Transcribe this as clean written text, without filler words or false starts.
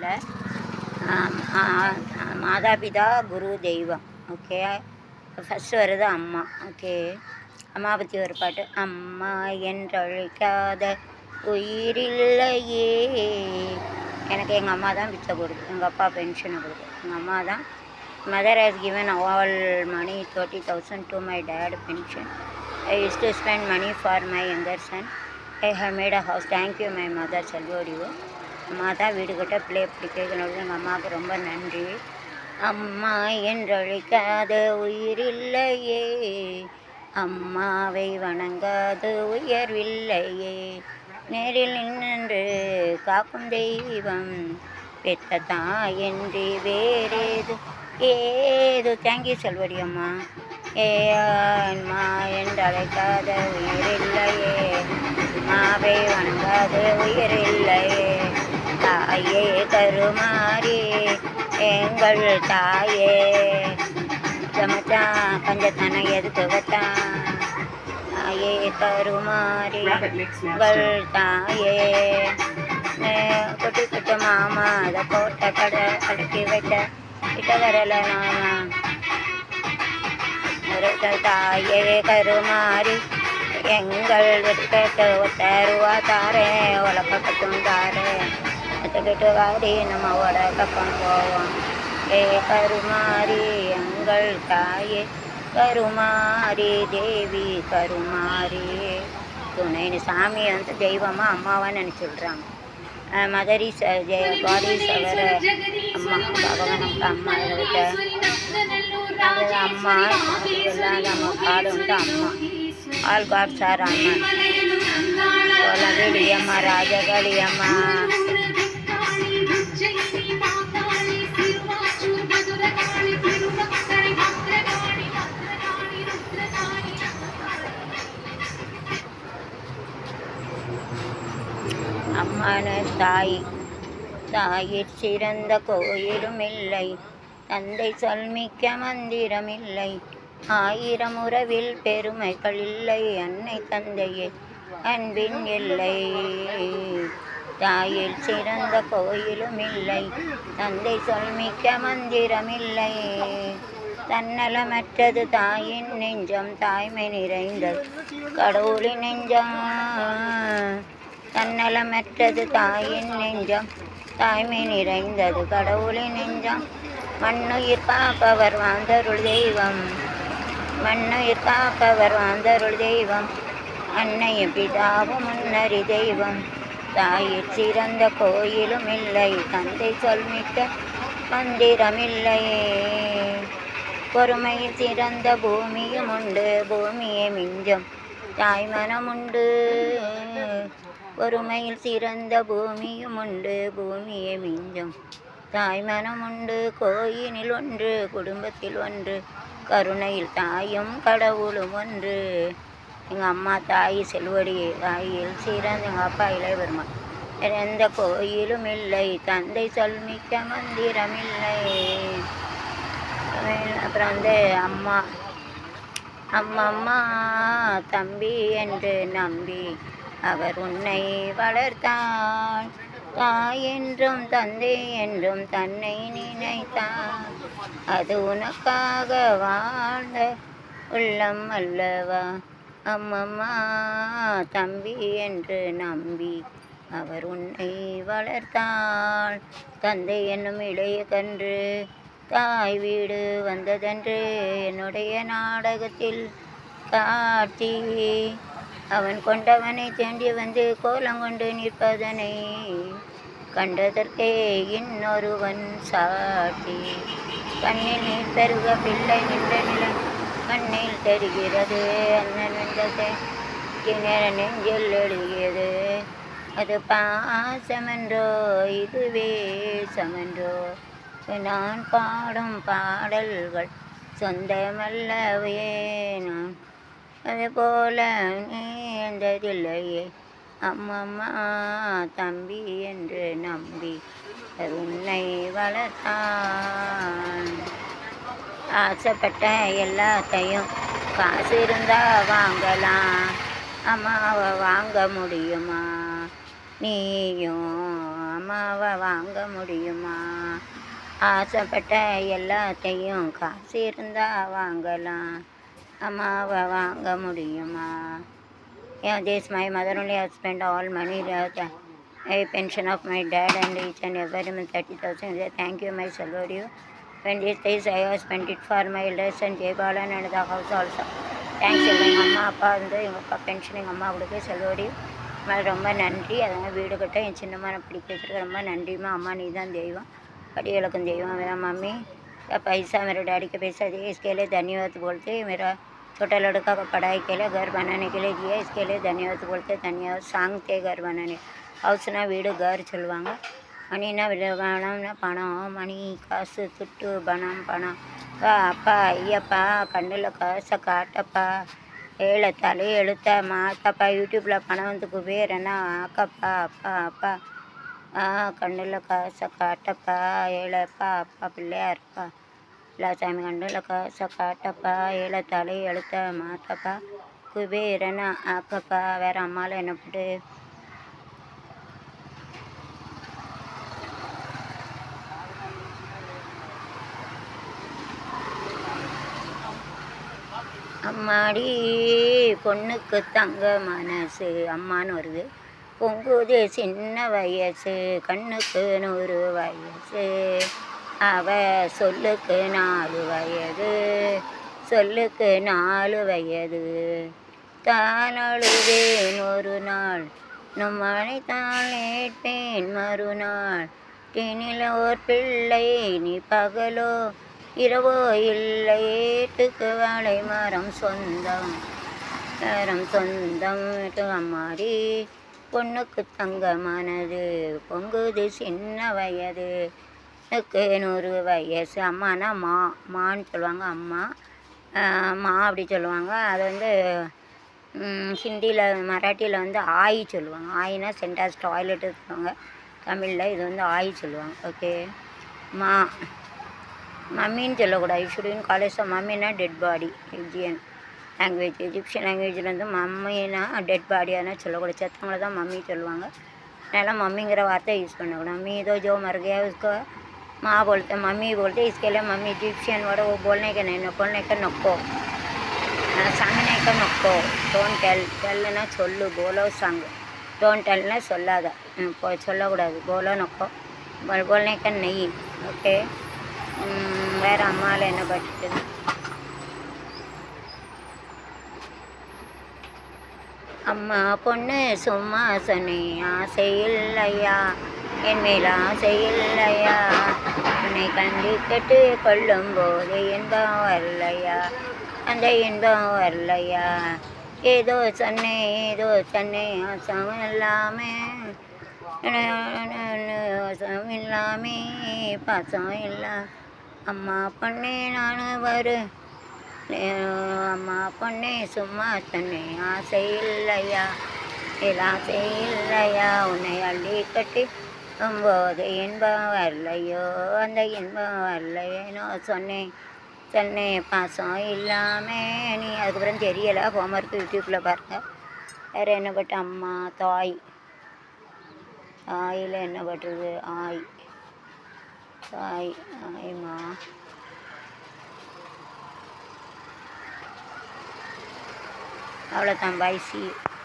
இல்லை. மாதாபிதா குரு தெய்வம். Okay, first வருது அம்மா. ஓகே, அம்மா பற்றி ஒரு பாட்டு. அம்மா என்றழைக்காத உயிரில்லையே. எனக்கு எங்கள் அம்மா தான் பிச்சை கொடுக்கும், எங்கள் அப்பா பென்ஷனை கொடுக்கும். எங்கள் அம்மா தான். Mother has given all money 30,000 to my dad pension. I used to spend money for my younger son. I have made a house. Thank you my mother. செல்வோடிவோ. அம்மா தான் வீடு கட்ட பிள்ளை பிடிக்கிறது. எங்கள் அம்மாவுக்கு ரொம்ப நன்றி. அம்மா என்றழைக்காத உயிரில்லையே, அம்மாவை வணங்காத உயர்வில்லையே, நேரில் நின்று காக்கும் தெய்வம் பெத்த தாயன்றி வேறேது ஏது. தேங்க்யூ செல்வடி அம்மா. அம்மா என்றழைக்காத உயிரில்லையே, அம்மாவை வணங்காத உயிரில்லையே, தாயே கருமாறி எங்கள் தாயே. மச்சான் பஞ்சத்தனை எதுக்கு வச்சான், தாயே கருமாறி எங்கள் தாயே. கொட்டி கொட்ட மாமா அதை போட்ட கடை அடக்கி வைக்க கிட்ட வரல நானா. தாயே கருமாறி எங்கள் வெட்டுக்கட்டு 10 தாரேன், உலக்கட்டும் தாரேன், கட்டுக்கிட்டு வாடி நம்ம உலக்கம் போவோம். கருமாரி எங்கள் தாயே கருமாரி தேவி கருமாரி. துணைன்னு சாமியை வந்து தெய்வமாக அம்மாவான்னு நினச்சிடுறாங்க. மதரி காடி சவர அம்மா பகவானுக்கு அம்மா விட்ட அது அம்மா எல்லாம் நம்ம காடு வந்து அம்மா. ஆல் காட் சார் அம்மா கொலவெளியம்மா ராஜகளியம்மா. அம்மான தாய், தாயிற் சிறந்த கோயிலும் இல்லை, தந்தை சொல்மிக்க மந்திரமில்லை, 1000 உறவில் பெருமைகள் இல்லை, அன்னை தந்தையே அன்பின் எல்லை. தாயில் சிறந்த கோயிலும் இல்லை, தந்தை சொல்மிக்க மந்திரமில்லை, தன்னலமற்றது தாயின் நெஞ்சம், தாய்மை நிறைந்தது கடவுளின் நெஞ்சம். தன்னலமற்றது தாயின் நெஞ்சம், தாய்மை நிறைந்தது கடவுளின் நெஞ்சம். மண்ணுயிர் காப்பவர் வாழ்ந்தருள் தெய்வம், மண்ணுயிர் காப்பவர் வாழ்ந்தருள் தெய்வம், அன்னையும் பிதாவும் முன்னறி தெய்வம். தாயிற் சிறந்த கோயிலும் இல்லை, தந்தை சொல்மிக்க மந்திரமில்லை, பொறுமையில் சிறந்த பூமியும் உண்டு, பூமியை மிஞ்சும் தாய் மனமுண்டு. பொறுமையில் சிறந்த பூமியும் உண்டு, பூமியை மிஞ்சும் தாய் மனமுண்டு. கோயிலில் ஒன்று, குடும்பத்தில் ஒன்று, கருணையில் தாயும் கடவுளும் ஒன்று. எங்கள் அம்மா தாய் செல்வடி தாயில் சிறந்த. எங்கள் அப்பா இளையபெருமாள். எந்த கோயிலும் இல்லை, தந்தை சொல்மிக்க மந்திரமில்லை. அப்புறம் வந்து அம்மா அம்மம்மா தம்பி என்று நம்பி அவர் உன்னை வளர்த்தாள், தாய் என்றும் தந்தை என்றும் தன்னை நினைத்தாள், அது உனக்காக வாழ்ந்த உள்ளம் அல்லவா. அம்மம்மா தம்பி என்று நம்பி அவர் உன்னை வளர்த்தாள், தந்தை என்னும் இளைய கன்று தாய் வீடு வந்ததென்று என்னுடைய நாடகத்தில் காட்சி. அவன் கொண்டவனை தேண்டி வந்து கோலங்கொண்டு நிற்பதனை கண்டதற்கே இன்னொருவன் சாட்சி. கண்ணில் நீர் பெருக பிள்ளை நின்ற நிலம் கண்ணில் தெரிகிறது, அண்ணன் வெந்ததை நெஞ்சில் எழுதியது, அது பாசமென்றோ இதுவே சமென்றோ. நான் பாடும் பாடல்கள் சொந்தமல்லவே, நான் அதுபோல நீந்ததில்லையே. அம்மம்மா தம்பி என்று நம்பி உன்னை வளர்த்தான். ஆசைப்பட்ட எல்லாத்தையும் காசு இருந்தால் வாங்கலாம், அம்மாவை வாங்க முடியுமா? நீயும் அம்மாவை வாங்க முடியுமா? ஆசைப்பட்ட எல்லாத்தையும் காசு இருந்தால் வாங்கலாம், அம்மாவை வாங்க முடியுமா? Yeah, this my mother only has spent all money that a pension of my dad and each and every month 30,000. Thank you, my Salvador. When these days I have spent it for my elders and Jaybalan and the house also. Thanks எங்கள் அம்மா அப்பா வந்து எங்கள் அப்பா pension எங்கள் அம்மா கொடுக்க செல்வடி ரொம்ப நன்றி. அதனால் வீடு கட்ட என் சின்னம்மான படிக்க வச்சுருக்க ரொம்ப நன்றிம்மா. அம்மா நீ தான் தெய்வம், படிகளுக்கும் தெய்வம் मेरा मम्मी का पैसा मेरे डैडी के पैसा दिए, इसके लिए धन्यवाद बोलते. मेरा छोटा लड़का को पढ़ाई के लिए घर बनाने के लिए दिया, इसके लिए धन्यवाद बोलते. धन्यवाद सांगते घर बनाने ஹவுஸ்னா வீடு கார் சொல்லுவாங்க. மணினா பணம்னா பணம், மணி காசு துட்டு பணம் பணம். அப்பா ஐயப்பா கண்ணில் காசை காட்டப்பா, ஏழை தலை எழுத்த மாத்தப்பா, யூடியூப்பில் பணம் வந்து குபேரனா ஆக்கப்பா அப்பா அப்பா. கண்ணில் காசை காட்டப்பா, ஏழைப்பா அப்பா பிள்ளையாருப்பா எல்லாசாமி கண்ணில் காசை காட்டப்பா, ஏழை தலை எழுத்த மாத்தப்பா, குபேரனா ஆக்கப்பா. வேறு அம்மாவில் என்ன போட்டு அம்மாடி பொண்ணுக்கு தங்க மனசு அம்மான்னு வருது, பொங்குது சின்ன வயசு, கண்ணுக்கு 100 வயசு, அவ சொல்லுக்கு 4 வயது, சொல்லுக்கு 4 வயது. தான் அழுவேன் ஒரு நாள், நம்மளை தான் கேட்பேன் மறுநாள், தினில ஓர் பிள்ளை நீ பகலோ இரவோ இல்லை, ஏட்டுக்கு வாழை மரம் சொந்தம் மரம் சொந்தம். அம்மாடி பொண்ணுக்கு தங்க மனது, பொங்குது சின்ன வயது, எனக்கு 100 வயசு. அம்மானா மான்னு சொல்லுவாங்க, அம்மா மா அப்படி சொல்லுவாங்க. அது வந்து ஹிந்தியில் மராட்டியில் வந்து ஆயி சொல்லுவாங்க. ஆயினா சென்டாஸ் டாய்லெட்டு சொல்லுவாங்க தமிழில், இது வந்து ஆயி சொல்லுவாங்க. ஓகே மா மம்மின்னு சொல்லக்கூடாது. ஷுடின் காலேஜ் மம்மினா டெட் பாடி. எஜியன் லாங்குவேஜ் எஜிப்சியன் லாங்குவேஜில் வந்து மம்மினா டெட் பாடியானா சொல்லக்கூடாது, செத்தவங்கள தான் மம்மி சொல்லுவாங்க. அதனால் மம்மிங்கிற வார்த்தை யூஸ் பண்ணக்கூடாது. मम्मी तो जो मर गया उसको माँ बोलते, मम्मी बोलते. इसके लिए मम्मी इजिप्शियन वर्ड वो बोलने के नहीं, बोलने का नको, सांगने का नको. डोंट टेलना சொல்லு, போலோ சாங். டோன்ட் டெல்னா சொல்லாத, சொல்லக்கூடாது, போலோ நொக்கோ, बोलने का नहीं. ஓகே வேறு அம்மாவில் என்ன பட்டுது? அம்மா பொண்ணு சும்மா சொன்னி ஆசை இல்லையா, என் மேல் ஆசை இல்லையா, உன்னை கண்டிக்கட்டு கொள்ளும் போது இன்பம் வரலையா, அந்த இன்பம் வரலையா. ஏதோ சொன்னேன் ஆசம் இல்லாமே, ஆசம் இல்லாமே பாசம் இல்லை. அம்மா பொண்ணே நான் வரும், அம்மா பொண்ணே சும்மா சொன்னேன் ஆசை இல்லையா, ஆசை இல்லையா, உன்னை அள்ளி கட்டி போது இன்பம் வரலையோ, அந்த இன்பம் வரலையேனோ. சொன்னேன் பாசம் இல்லாமல் நீ. அதுக்கப்புறம் தெரியலை, ஹோம்ஒர்க்கு யூடியூப்பில் பாருங்கள். வேறு என்ன பட்டு? அம்மா தாய், தாயில் என்ன பட்டுறது? ஆய்மா அவ்வளோதான். பாய், சி யூ.